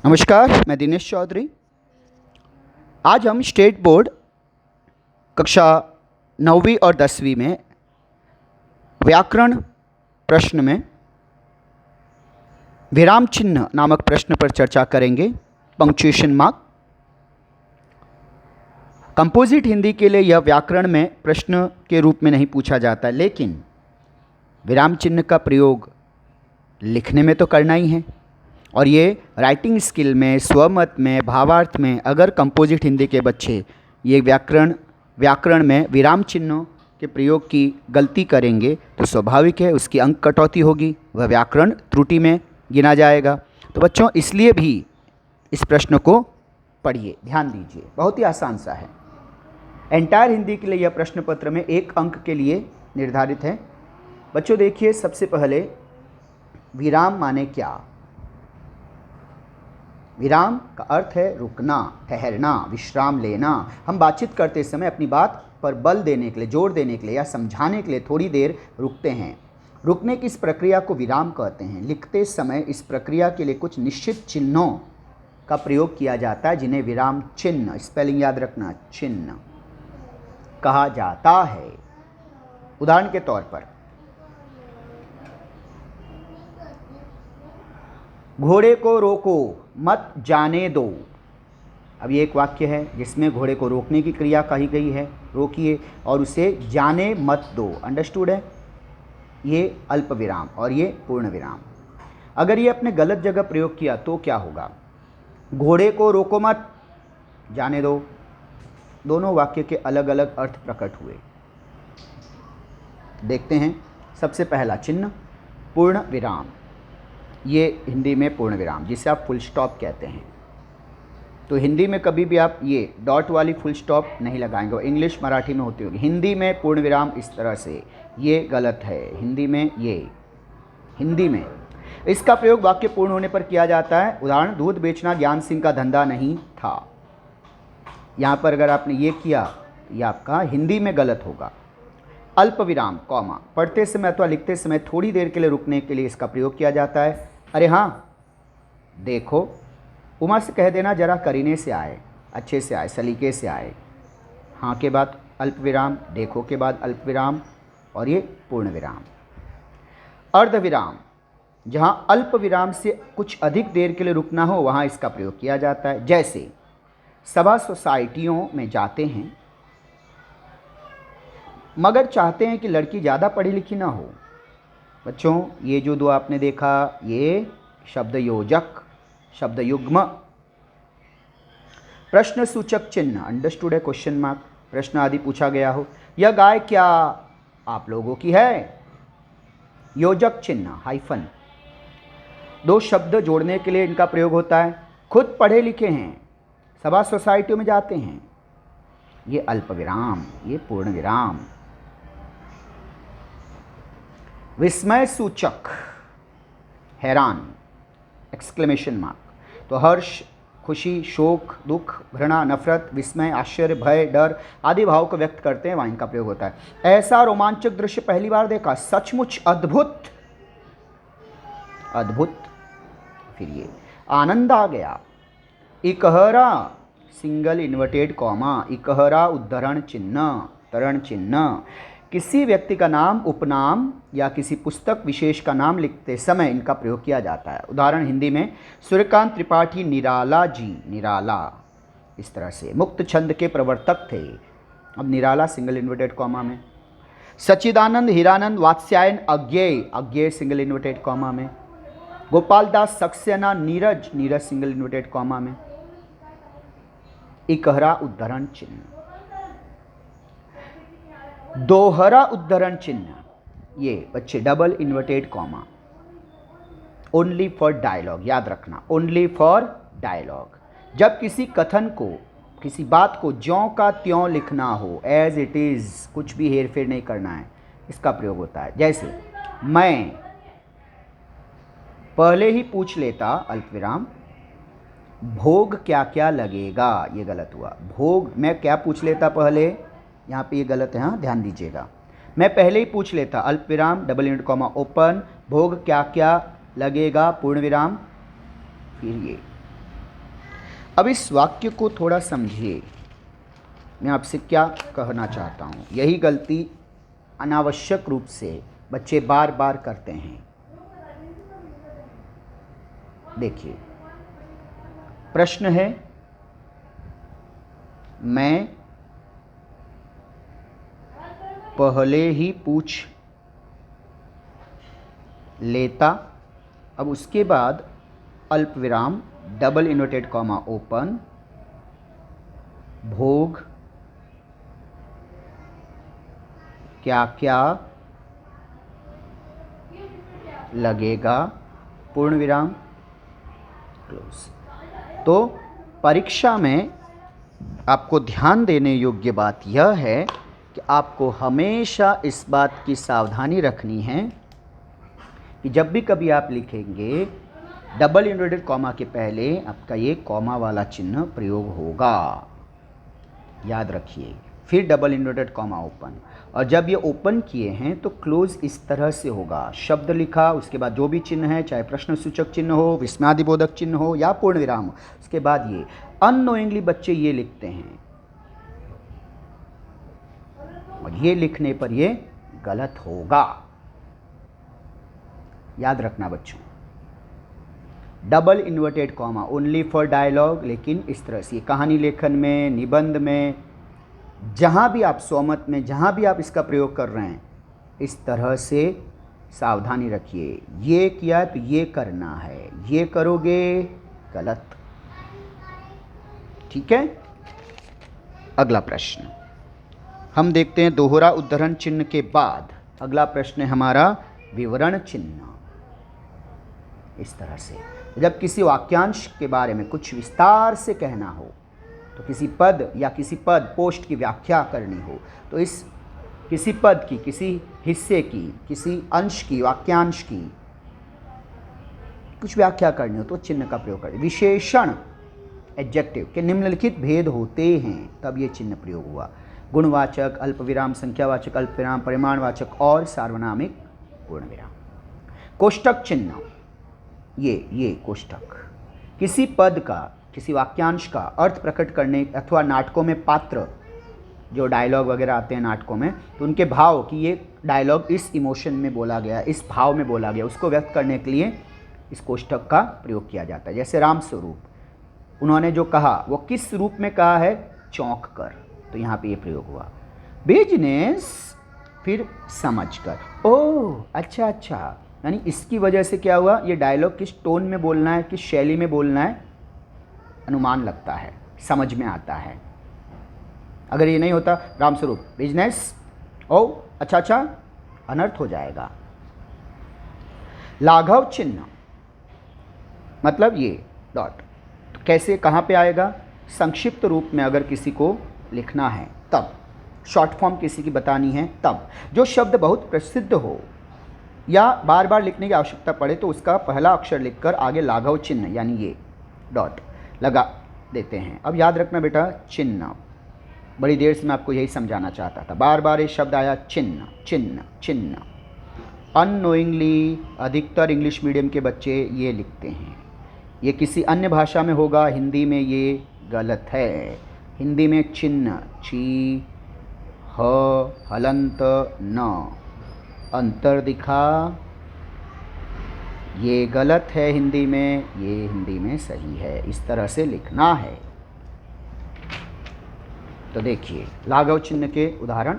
नमस्कार, मैं दिनेश चौधरी। आज हम स्टेट बोर्ड कक्षा 9वीं और 10वीं में व्याकरण प्रश्न में विराम चिन्ह नामक प्रश्न पर चर्चा करेंगे। Punctuation mark. कंपोजिट हिंदी के लिए यह व्याकरण में प्रश्न के रूप में नहीं पूछा जाता, लेकिन विराम चिन्ह का प्रयोग लिखने में तो करना ही है। और ये राइटिंग स्किल में, स्वमत में, भावार्थ में अगर कंपोजिट हिंदी के बच्चे ये व्याकरण में विराम चिन्हों के प्रयोग की गलती करेंगे तो स्वाभाविक है उसकी अंक कटौती होगी, वह व्याकरण त्रुटि में गिना जाएगा। तो बच्चों, इसलिए भी इस प्रश्न को पढ़िए, ध्यान दीजिए, बहुत ही आसान सा है। एंटायर हिंदी के लिए यह प्रश्न पत्र में 1 अंक के लिए निर्धारित है। बच्चों देखिए, सबसे पहले विराम माने क्या? विराम का अर्थ है रुकना, ठहरना, विश्राम लेना। हम बातचीत करते समय अपनी बात पर बल देने के लिए, जोर देने के लिए या समझाने के लिए थोड़ी देर रुकते हैं। रुकने की इस प्रक्रिया को विराम कहते हैं। लिखते समय इस प्रक्रिया के लिए कुछ निश्चित चिन्हों का प्रयोग किया जाता है, जिन्हें विराम चिन्ह, स्पेलिंग याद रखना, चिन्ह कहा जाता है। उदाहरण के तौर पर, घोड़े को रोको, मत जाने दो। अब ये एक वाक्य है जिसमें घोड़े को रोकने की क्रिया कही गई है, रोकिए, और उसे जाने मत दो। अंडरस्टूड है? ये अल्प विराम और ये पूर्ण विराम। अगर ये अपने गलत जगह प्रयोग किया तो क्या होगा? घोड़े को रोको मत, जाने दो। दोनों वाक्य के अलग अलग अर्थ प्रकट हुए। देखते हैं। सबसे पहला चिन्ह पूर्ण विराम। ये हिंदी में पूर्ण विराम, जिसे आप फुल स्टॉप कहते हैं। तो हिंदी में कभी भी आप ये डॉट वाली फुल स्टॉप नहीं लगाएंगे, वो इंग्लिश मराठी में होती होगी। हिंदी में पूर्ण विराम इस तरह से, ये गलत है। हिंदी में इसका प्रयोग वाक्य पूर्ण होने पर किया जाता है। उदाहरण, दूध बेचना ज्ञान सिंह का धंधा नहीं था। यहाँ पर अगर आपने ये किया, ये आपका हिंदी में गलत होगा। अल्प विराम, कॉमा, पढ़ते समय अथवा लिखते समय थोड़ी देर के लिए रुकने के लिए इसका प्रयोग किया जाता है। अरे हाँ देखो, उमा से कह देना जरा करीने से आए, अच्छे से आए, सलीके से आए। हाँ के बाद अल्प विराम, देखो के बाद अल्प विराम, और ये पूर्ण विराम। अर्ध विराम, जहाँ अल्प विराम से कुछ अधिक देर के लिए रुकना हो वहाँ इसका प्रयोग किया जाता है। जैसे सभा सोसाइटियों में जाते हैं मगर चाहते हैं कि लड़की ज़्यादा पढ़ी लिखी ना हो। बच्चों, ये जो दो आपने देखा, ये शब्द योजक, शब्द युग्म। प्रश्न सूचक चिन्ह, अंडरस्टूड है? क्वेश्चन मार्क, प्रश्न आदि पूछा गया हो। यह गाय क्या आप लोगों की है? योजक चिन्ह, हाइफन। 2 शब्द जोड़ने के लिए इनका प्रयोग होता है। खुद पढ़े लिखे हैं, सभा सोसाइटियों में जाते हैं, ये अल्प विराम, ये पूर्ण विराम। विस्मय सूचक, हैरान, एक्सक्लेमेशन मार्क। तो हर्ष, खुशी, शोक, दुख, घृणा, नफरत, विस्मय, आश्चर्य, भय, डर आदि भाव को व्यक्त करते हैं, वहाँ इनका प्रयोग होता है। ऐसा रोमांचक दृश्य पहली बार देखा, सचमुच अद्भुत, अद्भुत। फिर ये आनंद आ गया। इकहरा, सिंगल इन्वर्टेड कॉमा, इकहरा उद्धरण चिन्ह, तरण चिन्ह। किसी व्यक्ति का नाम, उपनाम या किसी पुस्तक विशेष का नाम लिखते समय इनका प्रयोग किया जाता है। उदाहरण, हिंदी में सूर्यकांत त्रिपाठी निराला जी, निराला, इस तरह से मुक्त छंद के प्रवर्तक थे। अब निराला सिंगल इन्वर्टेड कॉमा में। Sachchidanand, Hiranand, Vatsyayan, Agyeya, Agyeya single inverted comma में। Gopal Das Saxena, Neeraj, Neeraj single inverted comma में। इकहरा उद्धरण चिन्ह। दोहरा उद्धरण चिन्ह, ये बच्चे double inverted comma. Only for dialogue, याद रखना, ओनली फॉर डायलॉग। जब किसी कथन को, किसी बात को ज्यों का त्यों लिखना हो, एज इट इज, कुछ भी हेर फेर नहीं करना है, इसका प्रयोग होता है। जैसे मैं पहले ही पूछ लेता, अल्प विराम, भोग क्या क्या लगेगा, ये गलत हुआ। भोग, मैं क्या पूछ लेता पहले, यहाँ पे ये गलत है, हाँ ध्यान दीजिएगा। मैं पहले ही पूछ लेता, अल्प विराम, डबल इन्वर्टेड कॉमा ओपन, भोग क्या क्या लगेगा, पूर्ण विराम, फिर ये अब इस वाक्य को थोड़ा समझिए, मैं आपसे क्या कहना चाहता हूँ। यही गलती अनावश्यक रूप से बच्चे बार बार करते हैं। देखिए, प्रश्न है, मैं पहले ही पूछ लेता, अब उसके बाद अल्प विराम, डबल इन्वर्टेड कॉमा ओपन, भोग क्या क्या लगेगा, पूर्ण विराम, क्लोज। तो परीक्षा में आपको ध्यान देने योग्य बात यह है कि आपको हमेशा इस बात की सावधानी रखनी है कि जब भी कभी आप लिखेंगे डबल इन्वर्टेड कॉमा के पहले आपका ये कॉमा वाला चिन्ह प्रयोग होगा, याद रखिए। फिर डबल इन्वर्टेड कॉमा ओपन, और जब ये ओपन किए हैं तो क्लोज इस तरह से होगा। शब्द लिखा, उसके बाद जो भी चिन्ह है, चाहे प्रश्न सूचक चिन्ह हो, विस्मयादिबोधक चिन्ह हो या पूर्ण विराम हो, उसके बाद ये अननोइंगली बच्चे ये लिखते हैं और ये लिखने पर ये गलत होगा, याद रखना बच्चों। Double inverted comma only for dialogue, लेकिन इस तरह से कहानी लेखन में, निबंध में, जहाँ भी आप स्वमत में, जहाँ भी आप इसका प्रयोग कर रहे हैं, इस तरह से सावधानी रखिए। ये किया तो ये करना है, ये करोगे गलत। ठीक है। अगला प्रश्न हम देखते हैं। दोहरा उद्धरण चिन्ह के बाद अगला प्रश्न है हमारा विवरण चिन्ह। इस तरह से जब किसी वाक्यांश के बारे में कुछ विस्तार से कहना हो, तो किसी पद या किसी पद पोस्ट की व्याख्या करनी हो, तो इस किसी पद की, किसी हिस्से की, किसी अंश की, वाक्यांश की कुछ व्याख्या करनी हो तो चिन्ह का प्रयोग करें। विशेषण एडजेक्टिव के निम्नलिखित भेद होते हैं, तब ये चिन्ह प्रयोग हुआ। गुणवाचक, अल्पविराम, संख्यावाचक, अल्पविराम, परिमाणवाचक और सार्वनामिक पूर्ण विराम। कोष्टक चिन्ह, ये कोष्टक किसी पद का, किसी वाक्यांश का अर्थ प्रकट करने अथवा नाटकों में पात्र जो डायलॉग वगैरह आते हैं नाटकों में, तो उनके भाव कि ये डायलॉग इस इमोशन में बोला गया, इस भाव में बोला गया, उसको व्यक्त करने के लिए इस कोष्टक का प्रयोग किया जाता है। जैसे राम स्वरूप, उन्होंने जो कहा वो किस रूप में कहा है, चौंक कर, तो यहाँ पे ये प्रयोग हुआ। बिजनेस, फिर समझ कर, ओह अच्छा अच्छा, यानी इसकी वजह से क्या हुआ, ये डायलॉग किस टोन में बोलना है, किस शैली में बोलना है, अनुमान लगता है, समझ में आता है। अगर ये नहीं होता रामस्वरूप बिजनेस, ओ अच्छा अच्छा, अनर्थ हो जाएगा। लाघव चिन्ह मतलब ये डॉट, तो कैसे, कहाँ पे आएगा, संक्षिप्त रूप में अगर किसी को लिखना है तब, शॉर्ट फॉर्म किसी की बतानी है तब, जो शब्द बहुत प्रसिद्ध हो या बार बार लिखने की आवश्यकता पड़े तो उसका पहला अक्षर लिखकर आगे लाघव चिन्ह यानी ये डॉट लगा देते हैं। अब याद रखना बेटा, चिन्ह, बड़ी देर से मैं आपको यही समझाना चाहता था, बार बार ये शब्द आया, चिन्ह चिन्ह चिन्ह। अननोइंगली अधिकतर इंग्लिश मीडियम के बच्चे ये लिखते हैं, ये किसी अन्य भाषा में होगा, हिंदी में ये गलत है। हिंदी में चिन्ह ची, ह, हलंत, न, अंतर दिखा, ये गलत है हिंदी में, ये हिंदी में सही है, इस तरह से लिखना है। तो देखिए लाघव चिन्ह के उदाहरण,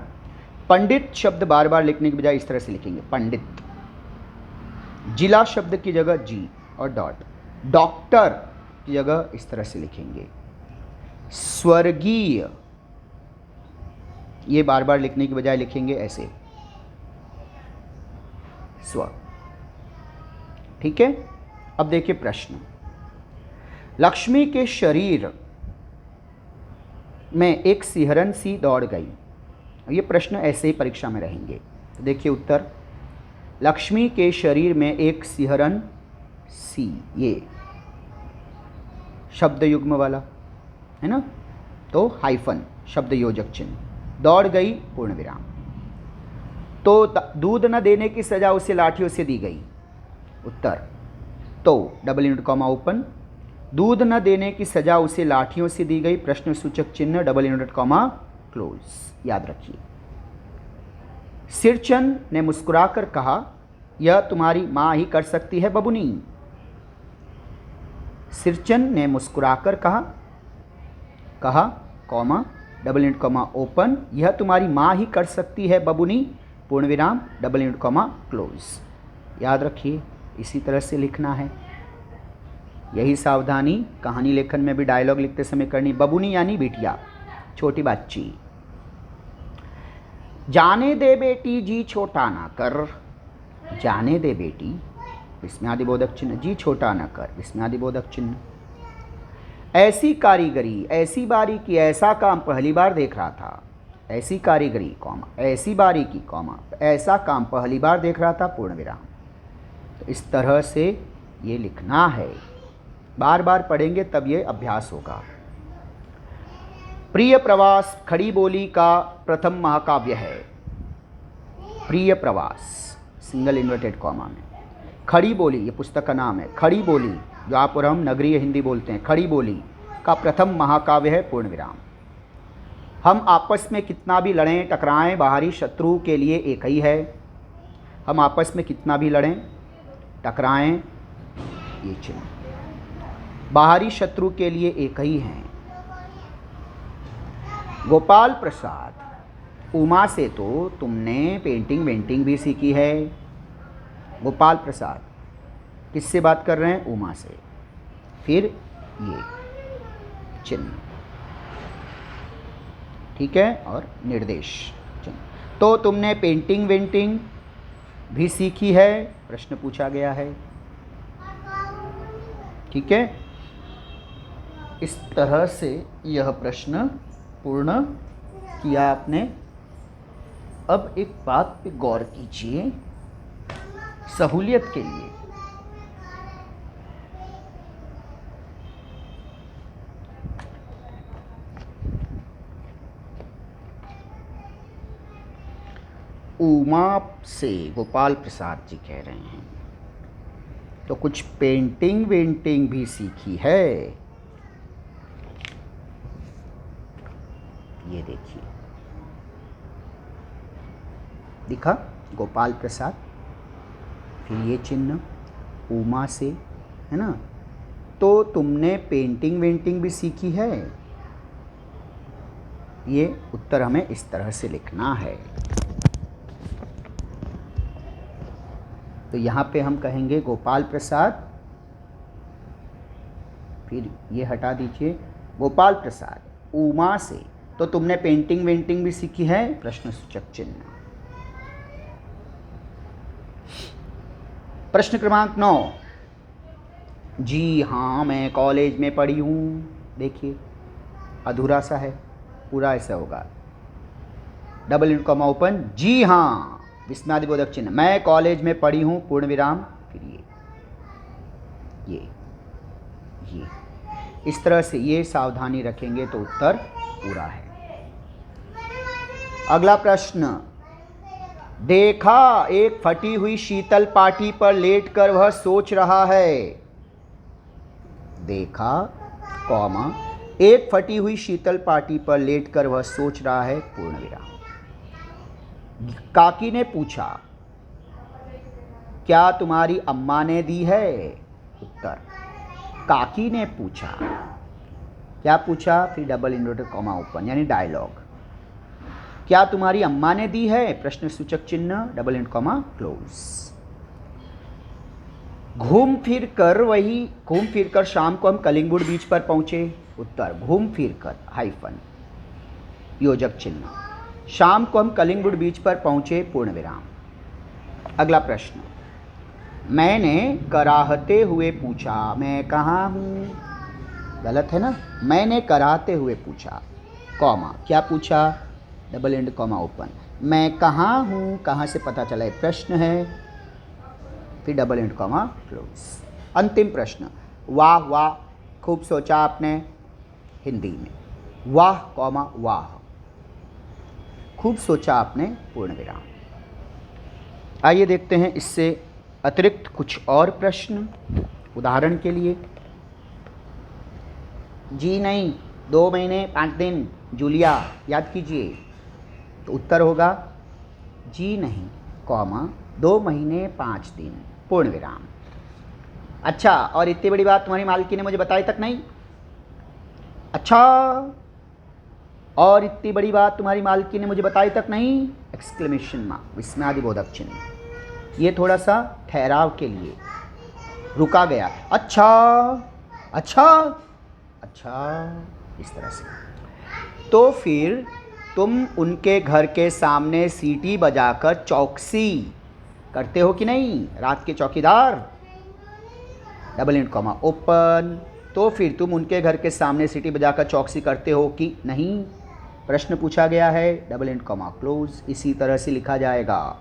पंडित शब्द बार बार लिखने के बजाय इस तरह से लिखेंगे पंडित। जिला शब्द की जगह जी और डॉट। डॉक्टर की जगह इस तरह से लिखेंगे। स्वर्गीय, ये बार बार लिखने के बजाय लिखेंगे ऐसे, स्व। ठीक है। अब देखिए प्रश्न, लक्ष्मी के शरीर में एक सिहरन सी दौड़ गई। ये प्रश्न ऐसे ही परीक्षा में रहेंगे। तो देखिए उत्तर, लक्ष्मी के शरीर में एक सिहरन सी, ये शब्द युग्म वाला है ना, तो हाइफन शब्द योजक चिन्ह, दौड़ गई पूर्ण विराम। तो दूध न देने की सजा उसे लाठियों से दी गई। उत्तर, तो डबल इन्वर्टेड कॉमा ओपन, दूध न देने की सजा उसे लाठियों से दी गई, प्रश्न सूचक चिन्ह डबल इनवर्टेड कॉमा क्लोज। याद रखिए। सिरचंद ने मुस्कुराकर कहा, यह तुम्हारी मां ही कर सकती है बबुनी। सिरचंद ने मुस्कुराकर कहा comma double inverted comma open, यह तुम्हारी मां ही कर सकती है बबुनी, पूर्ण विराम डबल इनवर्टेड कॉमा क्लोज। याद रखिए, इसी तरह से लिखना है। यही सावधानी कहानी लेखन में भी डायलॉग लिखते समय करनी। बबुनी यानी बिटिया, छोटी बच्ची। जाने दे बेटी जी छोटा ना कर, जाने दे बेटी विस्मयादिबोधक चिन्ह, जी छोटा ना कर विस्मयादिबोधक चिन्ह। ऐसी कारीगरी, ऐसी बारीकी, ऐसा काम पहली बार देख रहा था, ऐसी कारीगरी कॉमा ऐसी बारीकी कॉमा ऐसा काम पहली बार देख रहा था, पूर्ण विराम। तो इस तरह से ये लिखना है, बार बार पढ़ेंगे तब ये अभ्यास होगा। प्रिय प्रवास खड़ी बोली का प्रथम महाकाव्य है। प्रिय प्रवास सिंगल इन्वर्टेड कॉमा में, खड़ी बोली ये पुस्तक का नाम है। खड़ी बोली जो आप और हम नगरीय हिंदी बोलते हैं, खड़ी बोली का प्रथम महाकाव्य है, पूर्ण विराम। हम आपस में कितना भी लड़ें टकराएं, बाहरी शत्रु के लिए एक ही है। हम आपस में कितना भी लड़ें टकराएं, ये चिन्ह बाहरी शत्रु के लिए एक ही हैं। गोपाल प्रसाद, उमा से तो तुमने पेंटिंग वेंटिंग भी सीखी है। गोपाल प्रसाद किससे बात कर रहे हैं? उमा से। फिर ये चिन्ह, ठीक है, और निर्देश चिन्ह। तो तुमने पेंटिंग वेंटिंग भी सीखी है, प्रश्न पूछा गया है, ठीक है। इस तरह से यह प्रश्न पूर्ण किया आपने। अब एक बात पे गौर कीजिए सहूलियत के लिए। उमा से गोपाल प्रसाद जी कह रहे हैं, तो कुछ पेंटिंग वेंटिंग भी सीखी है। ये देखिए, दिखा गोपाल प्रसाद, फिर ये चिन्ह उमा से, है ना। तो तुमने पेंटिंग वेंटिंग भी सीखी है। ये उत्तर हमें इस तरह से लिखना है। तो यहाँ पे हम कहेंगे गोपाल प्रसाद, फिर ये हटा दीजिए, गोपाल प्रसाद उमा से तो तुमने पेंटिंग वेंटिंग भी सीखी है, प्रश्न सूचक चिन्ह। प्रश्न क्रमांक 9, जी हाँ मैं कॉलेज में पढ़ी हूँ। देखिए अधूरा सा है, पूरा ऐसा होगा। डबल इनवर्टेड कॉमा ओपन, जी हाँ विस्मयादिबोधक चिन्ह, मैं कॉलेज में पढ़ी हूँ, पूर्ण विराम, फिर ये इस तरह से ये सावधानी रखेंगे तो उत्तर पूरा है। अगला प्रश्न, देखा एक फटी हुई शीतल पाटी पर लेटकर वह सोच रहा है। देखा कॉमा एक फटी हुई शीतल पाटी पर लेटकर वह सोच रहा है, पूर्ण विराम। काकी ने पूछा, क्या तुम्हारी अम्मा ने दी है? उत्तर, काकी ने पूछा, क्या पूछा, फिर डबल इनवर्टेड कॉमा ओपन यानी डायलॉग। क्या तुम्हारी अम्मा ने दी है? प्रश्न सूचक चिन्ह डबल इनवर्टेड कॉमा क्लोज। घूम फिर कर शाम को हम कलिंगुड बीच पर पहुंचे। उत्तर, घूम फिर कर हाइफन योजक चिन्ह, शाम को हम कलिंगुड बीच पर पहुंचे, पूर्ण विराम। अगला प्रश्न, मैंने कराहते हुए पूछा, मैं कहाँ हूँ? गलत है ना, मैंने कराहते हुए पूछा, कॉमा क्या पूछा, डबल एंड कॉमा ओपन, मैं कहाँ हूँ, कहाँ से पता चला है, प्रश्न है, फिर डबल एंड कॉमा क्लोज। अंतिम प्रश्न, वाह वाह खूब सोचा आपने, हिंदी में वाह कॉमा वाह, खूब सोचा आपने, पूर्ण विराम। आइए देखते हैं इससे अतिरिक्त कुछ और प्रश्न। उदाहरण के लिए, जी नहीं, 2 महीने 5 दिन, जूलिया, याद कीजिए। तो उत्तर होगा जी नहीं, कॉमा 2 महीने 5 दिन, पूर्ण विराम। अच्छा, और इतनी बड़ी बात तुम्हारी मालकी ने मुझे बताई तक नहीं? अच्छा, और इतनी बड़ी बात तुम्हारी मालकी ने मुझे बताई तक नहीं? एक्सक्लेमेशन मार्क, विस्मयादिबोधक चिन्ह। ये थोड़ा सा ठहराव के लिए रुका गया। अच्छा अच्छा अच्छा, इस तरह से। तो फिर तुम उनके घर के सामने सीटी बजाकर चौकसी करते हो कि नहीं? रात के चौकीदार, डबल इंट कॉमा ओपन। तो फिर तुम उनके घर के सामने सीटी बजाकर चौकसी करते हो कि नहीं? प्रश्न पूछा गया है, डबल इंट कॉमा क्लोज। इसी तरह से लिखा जाएगा।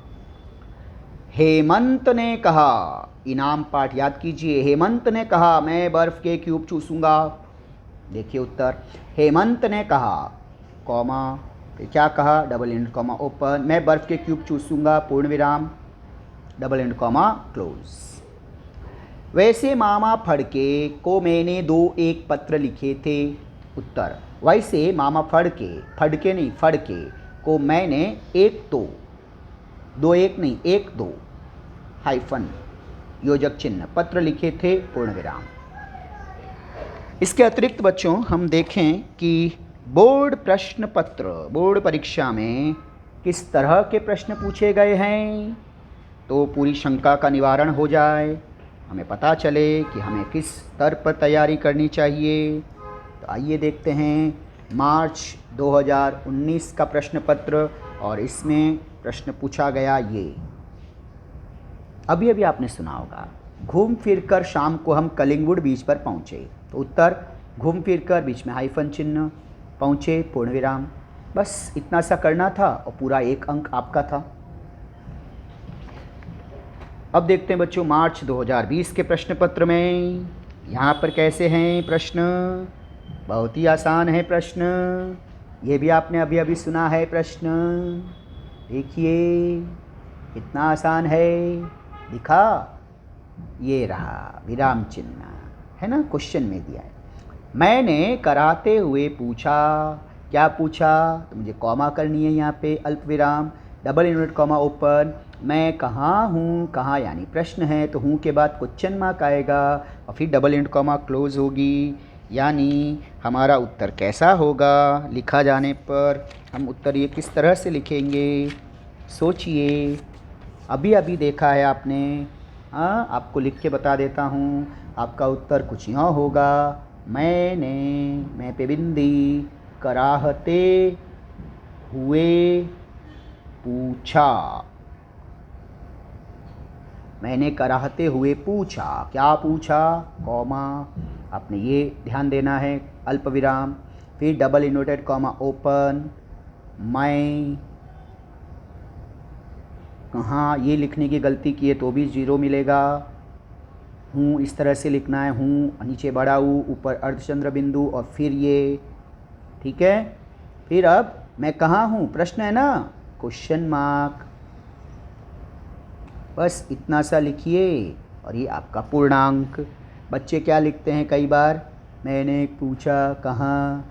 हेमंत ने कहा, इनाम पाठ याद कीजिए। हेमंत ने कहा मैं बर्फ के क्यूब चूसूंगा। देखिए उत्तर, हेमंत ने कहा कॉमा, फिर क्या कहा? डबल इंट कॉमा ओपन, मैं बर्फ के क्यूब चूसूंगा, पूर्ण विराम, डबल इंट कॉमा क्लोज। वैसे मामा फड़के को मैंने 2-1 पत्र लिखे थे। उत्तर, वैसे मामा फड़के नहीं, फड़के को मैंने 2-1 नहीं, 1-2 हाइफन योजक चिन्ह पत्र लिखे थे, पूर्ण विराम। इसके अतिरिक्त बच्चों हम देखें कि बोर्ड प्रश्न पत्र, बोर्ड परीक्षा में किस तरह के प्रश्न पूछे गए हैं, तो पूरी शंका का निवारण हो जाए, हमें पता चले कि हमें किस स्तर पर तैयारी करनी चाहिए। तो आइए देखते हैं मार्च 2019 का प्रश्न पत्र, और इसमें प्रश्न पूछा गया ये। अभी अभी आपने सुना होगा, घूम फिर कर शाम को हम कलिंगुड बीच पर पहुँचे। तो उत्तर, घूम फिर कर बीच में हाइफन चिन्ह, पहुँचे, पूर्ण विराम। बस इतना सा करना था और पूरा 1 अंक आपका था। अब देखते हैं बच्चों मार्च 2020 के प्रश्न पत्र में। यहाँ पर कैसे हैं प्रश्न? बहुत ही आसान है प्रश्न, ये भी आपने अभी अभी सुना है प्रश्न। देखिए कितना आसान है, दिखा, ये रहा विराम चिन्ह, है ना, क्वेश्चन में दिया है। मैंने कराते हुए पूछा, क्या पूछा? तो मुझे कॉमा करनी है यहाँ पे, अल्प विराम, डबल इनवर्ट कॉमा ओपन। मैं कहाँ हूँ, कहाँ यानी प्रश्न है, तो हूँ के बाद क्वेश्चन मार्क आएगा और फिर डबल इनवर्ट कॉमा क्लोज होगी। यानी हमारा उत्तर कैसा होगा लिखा जाने पर? हम उत्तर ये किस तरह से लिखेंगे, सोचिए। अभी अभी देखा है आपने, हाँ, आपको लिख के बता देता हूँ। आपका उत्तर कुछ यूँ होगा, मैं पे बिंदी, कराहते हुए पूछा। मैंने कराहते हुए पूछा, क्या पूछा? कॉमा, आपने ये ध्यान देना है, अल्प विराम, फिर डबल इन्वर्टेड कॉमा ओपन। मैं कहाँ, ये लिखने की गलती की है तो भी 0 मिलेगा। हूँ इस तरह से लिखना है, हूँ नीचे बड़ा हूँ, ऊपर अर्धचंद्र बिंदु और फिर ये, ठीक है। फिर अब मैं कहाँ हूँ, प्रश्न है ना, क्वेश्चन मार्क। बस इतना सा लिखिए और ये आपका पूर्णांक। बच्चे क्या लिखते हैं कई बार, मैंने पूछा कहाँ,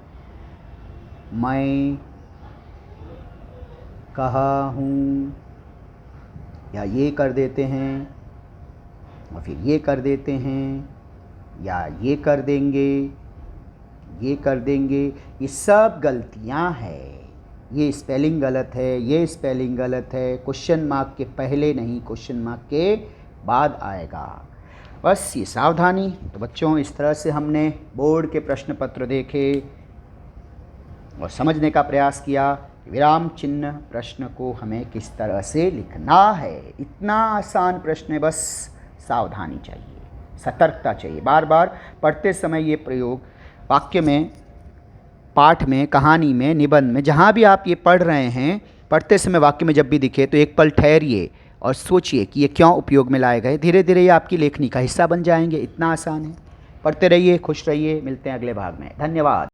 मैं कहाँ हूँ, या ये कर देते हैं और फिर ये कर देते हैं, या ये कर देंगे, ये कर देंगे। ये सब गलतियाँ हैं। ये स्पेलिंग गलत है, ये स्पेलिंग गलत है। क्वेश्चन मार्क के पहले नहीं, क्वेश्चन मार्क के बाद आएगा। बस ये सावधानी। तो बच्चों इस तरह से हमने बोर्ड के प्रश्न पत्र देखे और समझने का प्रयास किया विराम चिन्ह प्रश्न को हमें किस तरह से लिखना है। इतना आसान प्रश्न है, बस सावधानी चाहिए, सतर्कता चाहिए। बार बार पढ़ते समय ये प्रयोग वाक्य में, पाठ में, कहानी में, निबंध में, जहाँ भी आप ये पढ़ रहे हैं, पढ़ते समय वाक्य में जब भी दिखे तो एक पल ठहरिए और सोचिए कि ये क्यों उपयोग में लाए गए। धीरे धीरे ये आपकी लेखनी का हिस्सा बन जाएंगे। इतना आसान है। पढ़ते रहिए, खुश रहिए। मिलते हैं अगले भाग में। धन्यवाद।